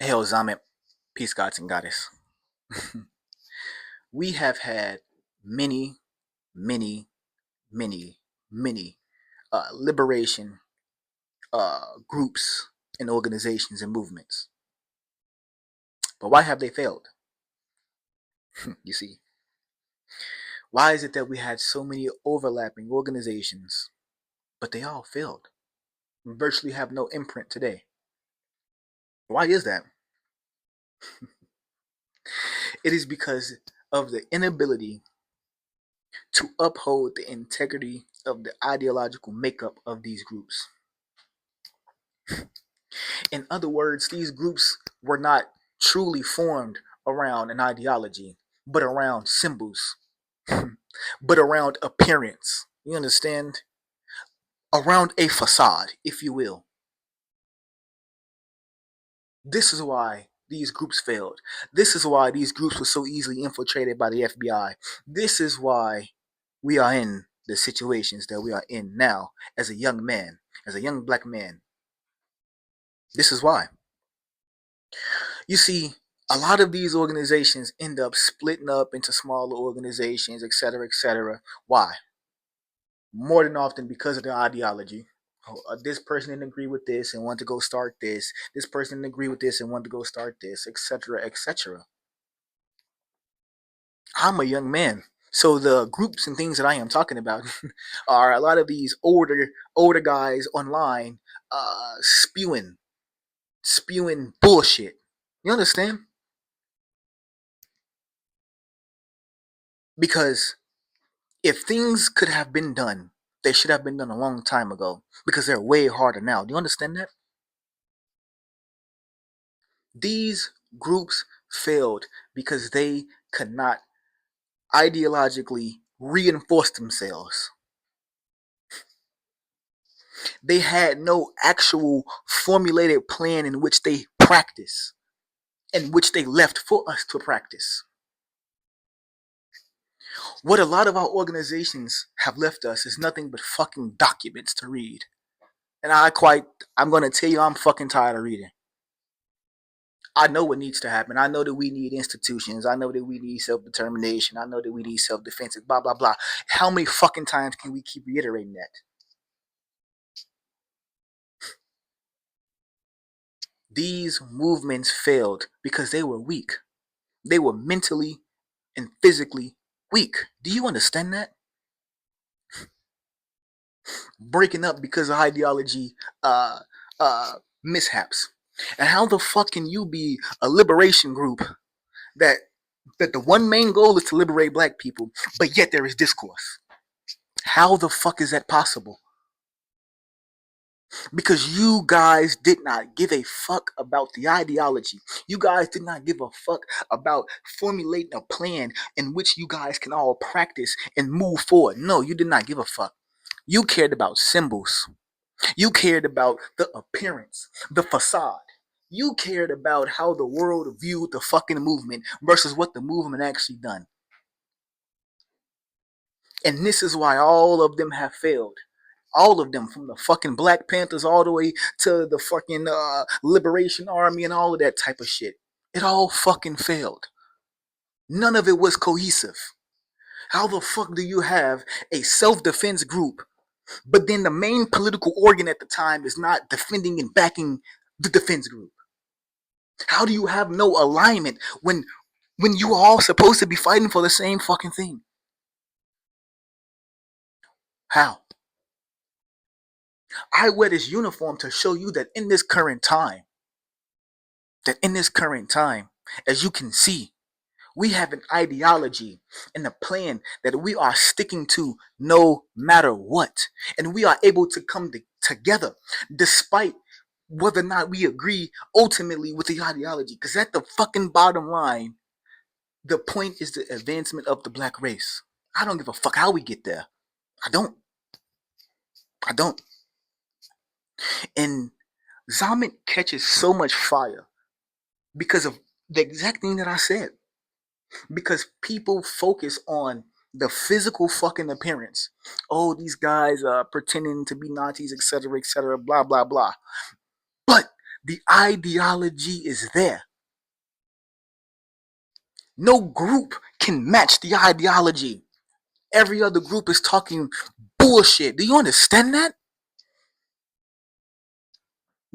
Hail Zamint, peace gods and goddess. We have had many, many, many, many liberation groups and organizations and movements. But why have they failed? You see, why is it that we had so many overlapping organizations, but they all failed? We virtually have no imprint today. Why is that? It is because of the inability to uphold the integrity of the ideological makeup of these groups. In other words, these groups were not truly formed around an ideology, but around symbols, but around appearance. You understand? Around a facade, if you will. This is why these groups failed. This is why these groups were so easily infiltrated by the FBI. This is why we are in the situations that we are in now as a young man, as a young black man. This is why. You see, a lot of these organizations end up splitting up into smaller organizations, etc., etc. Why? More than often because of their ideology. Oh, this person didn't agree with this and wanted to go start this. This person didn't agree with this and wanted to go start this, etc., etc. I'm a young man, so the groups and things that I am talking about are a lot of these older guys online spewing bullshit. You understand? Because if things could have been done, they should have been done a long time ago because they're way harder now. Do you understand that? These groups failed because they could not ideologically reinforce themselves. They had no actual formulated plan in which they practice, in which they left for us to practice. What a lot of our organizations have left us is nothing but fucking documents to read. And I'm gonna tell you, I'm fucking tired of reading. I know what needs to happen. I know that we need institutions. I know that we need self determination. I know that we need self defense. Blah blah blah. How many fucking times can we keep reiterating that? These movements failed because they were weak. They were mentally and physically weak. Do you understand that? Breaking up because of ideology uh, mishaps. And how the fuck can you be a liberation group that the one main goal is to liberate black people, but yet there is discourse? How the fuck is that possible? Because you guys did not give a fuck about the ideology. You guys did not give a fuck about formulating a plan in which you guys can all practice and move forward. No, you did not give a fuck. You cared about symbols. You cared about the appearance, the facade. You cared about how the world viewed the fucking movement versus what the movement actually done. And this is why all of them have failed. All of them, from the fucking Black Panthers all the way to the fucking Liberation Army and all of that type of shit. It all fucking failed. None of it was cohesive. How the fuck do you have a self-defense group, but then the main political organ at the time is not defending and backing the defense group? How do you have no alignment when you are all supposed to be fighting for the same fucking thing? How? I wear this uniform to show you that in this current time, as you can see, we have an ideology and a plan that we are sticking to no matter what. And we are able to come together despite whether or not we agree ultimately with the ideology. Because at the fucking bottom line, the point is the advancement of the black race. I don't give a fuck how we get there. I don't. I don't. And Zamint catches so much fire because of the exact thing that I said. Because people focus on the physical fucking appearance. Oh, these guys are pretending to be Nazis, etc., etc., blah, blah, blah. But The ideology is there. No group can match the ideology. Every other group is talking bullshit. Do you understand that?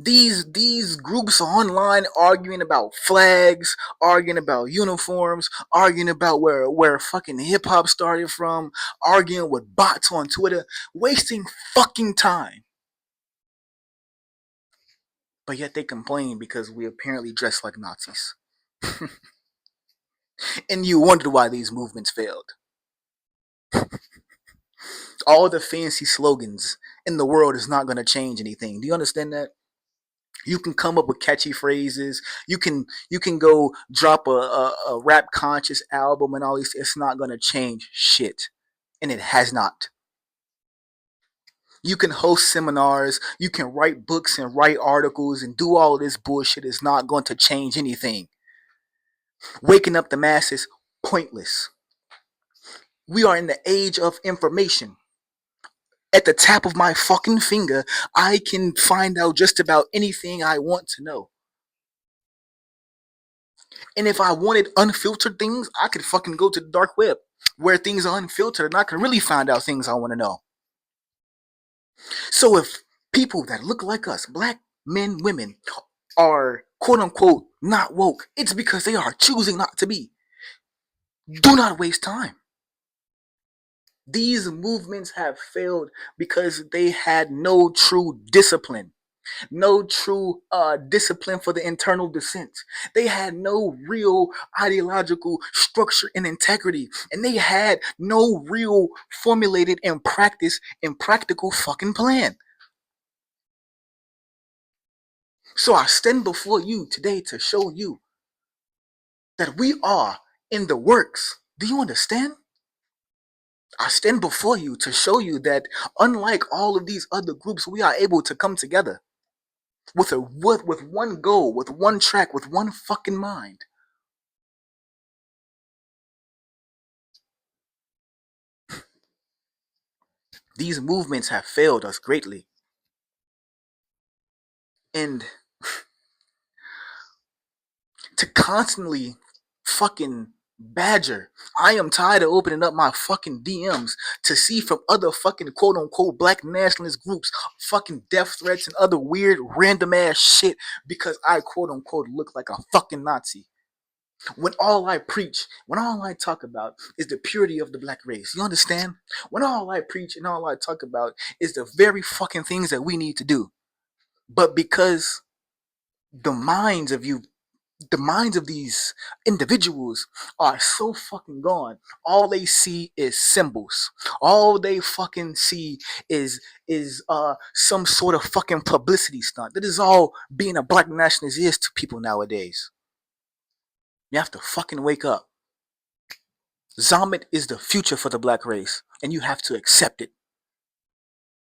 These groups are online arguing about flags, arguing about uniforms, arguing about where fucking hip hop started from, arguing with bots on Twitter, wasting fucking time. But yet they complain because we apparently dress like Nazis. And you wondered why these movements failed. All the fancy slogans in the world is not going to change anything. Do you understand that? You can come up with catchy phrases. You can go drop a rap conscious album and all these. It's not going to change shit, and it has not. You can host seminars. You can write books and write articles and do all this bullshit. It's not going to change anything. Waking up the masses, pointless. We are in the age of information. At the tap of my fucking finger, I can find out just about anything I want to know. And if I wanted unfiltered things, I could fucking go to the dark web where things are unfiltered and I can really find out things I want to know. So if people that look like us, black men, women, are quote unquote not woke, it's because they are choosing not to be. Do not waste time. These movements have failed because they had no true discipline. No true discipline for the internal dissent. They had no real ideological structure and integrity, and they had no real formulated and practical fucking plan. So I stand before you today to show you that we are in the works. Do you understand? I stand before you to show you that unlike all of these other groups, we are able to come together with one goal, with one track, with one fucking mind. These movements have failed us greatly. And to constantly fucking badger, I am tired of opening up my fucking DMs to see from other fucking quote unquote black nationalist groups fucking death threats and other weird random ass shit because I quote unquote look like a fucking Nazi. When all I preach, when all I talk about is the purity of the black race. You understand? When all I preach and all I talk about is the very fucking things that we need to do. But because the minds of you, the minds of these individuals are so fucking gone. All they see is symbols. All they fucking see is some sort of fucking publicity stunt. That is all being a black nationalist is to people nowadays. You have to fucking wake up. Zamint is the future for the black race, and you have to accept it.